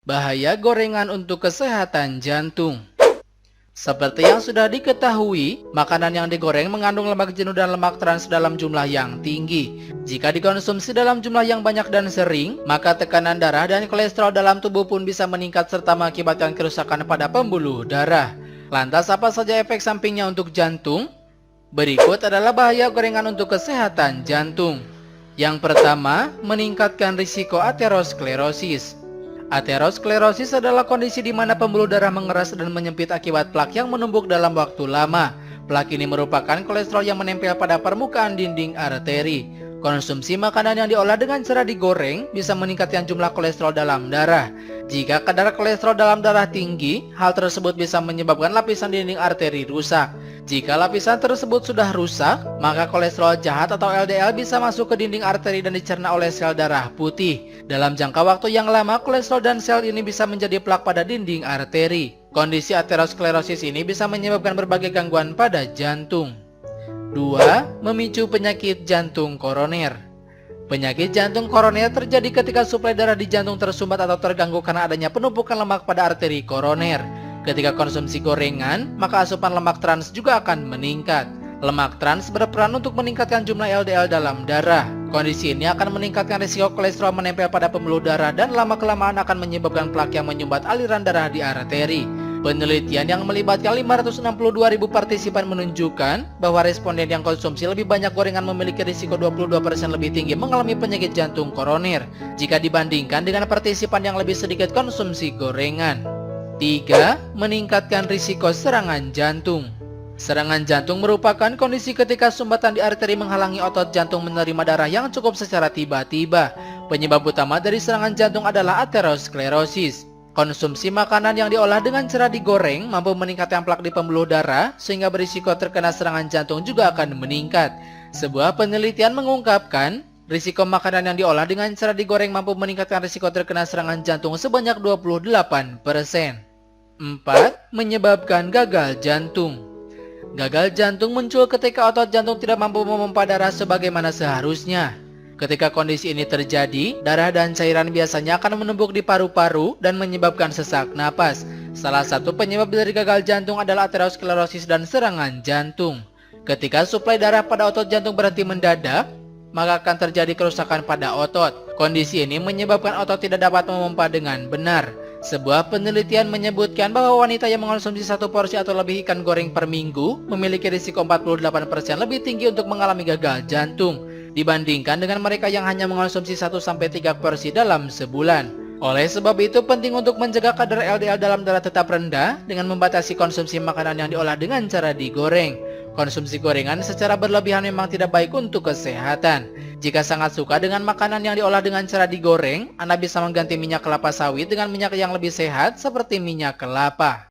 Bahaya gorengan untuk kesehatan jantung. Seperti yang sudah diketahui, makanan yang digoreng mengandung lemak jenuh dan lemak trans dalam jumlah yang tinggi. Jika dikonsumsi dalam jumlah yang banyak dan sering, maka tekanan darah dan kolesterol dalam tubuh pun bisa meningkat serta mengakibatkan kerusakan pada pembuluh darah. Lantas apa saja efek sampingnya untuk jantung? Berikut adalah bahaya gorengan untuk kesehatan jantung. Yang pertama, meningkatkan risiko aterosklerosis. Aterosklerosis adalah kondisi di mana pembuluh darah mengeras dan menyempit akibat plak yang menumpuk dalam waktu lama. Plak ini merupakan kolesterol yang menempel pada permukaan dinding arteri. Konsumsi makanan yang diolah dengan cara digoreng bisa meningkatkan jumlah kolesterol dalam darah. Jika kadar kolesterol dalam darah tinggi, hal tersebut bisa menyebabkan lapisan dinding arteri rusak. Jika lapisan tersebut sudah rusak, maka kolesterol jahat atau LDL bisa masuk ke dinding arteri dan dicerna oleh sel darah putih. Dalam jangka waktu yang lama, kolesterol dan sel ini bisa menjadi plak pada dinding arteri. Kondisi aterosklerosis ini bisa menyebabkan berbagai gangguan pada jantung. 2. Memicu penyakit jantung koroner. Penyakit jantung koroner terjadi ketika suplai darah di jantung tersumbat atau terganggu karena adanya penumpukan lemak pada arteri koroner. Ketika konsumsi gorengan, maka asupan lemak trans juga akan meningkat. Lemak trans berperan untuk meningkatkan jumlah LDL dalam darah. Kondisi ini akan meningkatkan risiko kolesterol menempel pada pembuluh darah dan lama-kelamaan akan menyebabkan plak yang menyumbat aliran darah di arteri. Penelitian yang melibatkan 562.000 partisipan menunjukkan bahwa responden yang konsumsi lebih banyak gorengan memiliki risiko 22% lebih tinggi mengalami penyakit jantung koroner jika dibandingkan dengan partisipan yang lebih sedikit konsumsi gorengan. 3. Meningkatkan risiko serangan jantung. Serangan jantung merupakan kondisi ketika sumbatan di arteri menghalangi otot jantung menerima darah yang cukup secara tiba-tiba. Penyebab utama dari serangan jantung adalah aterosklerosis. Konsumsi makanan yang diolah dengan cara digoreng mampu meningkatkan plak di pembuluh darah sehingga berisiko terkena serangan jantung juga akan meningkat. Sebuah penelitian mengungkapkan risiko makanan yang diolah dengan cara digoreng mampu meningkatkan risiko terkena serangan jantung sebanyak 28%. 4. Menyebabkan gagal jantung. Gagal jantung muncul ketika otot jantung tidak mampu memompa darah sebagaimana seharusnya. Ketika kondisi ini terjadi, darah dan cairan biasanya akan menumpuk di paru-paru dan menyebabkan sesak napas. Salah satu penyebab dari gagal jantung adalah aterosklerosis dan serangan jantung. Ketika suplai darah pada otot jantung berhenti mendadak, maka akan terjadi kerusakan pada otot. Kondisi ini menyebabkan otot tidak dapat memompa dengan benar. Sebuah penelitian menyebutkan bahwa wanita yang mengonsumsi satu porsi atau lebih ikan goreng per minggu memiliki risiko 48% lebih tinggi untuk mengalami gagal jantung dibandingkan dengan mereka yang hanya mengonsumsi 1-3 porsi dalam sebulan. Oleh sebab itu penting untuk menjaga kadar LDL dalam darah tetap rendah dengan membatasi konsumsi makanan yang diolah dengan cara digoreng. Konsumsi gorengan secara berlebihan memang tidak baik untuk kesehatan. Jika sangat suka dengan makanan yang diolah dengan cara digoreng, Anda bisa mengganti minyak kelapa sawit dengan minyak yang lebih sehat seperti minyak kelapa.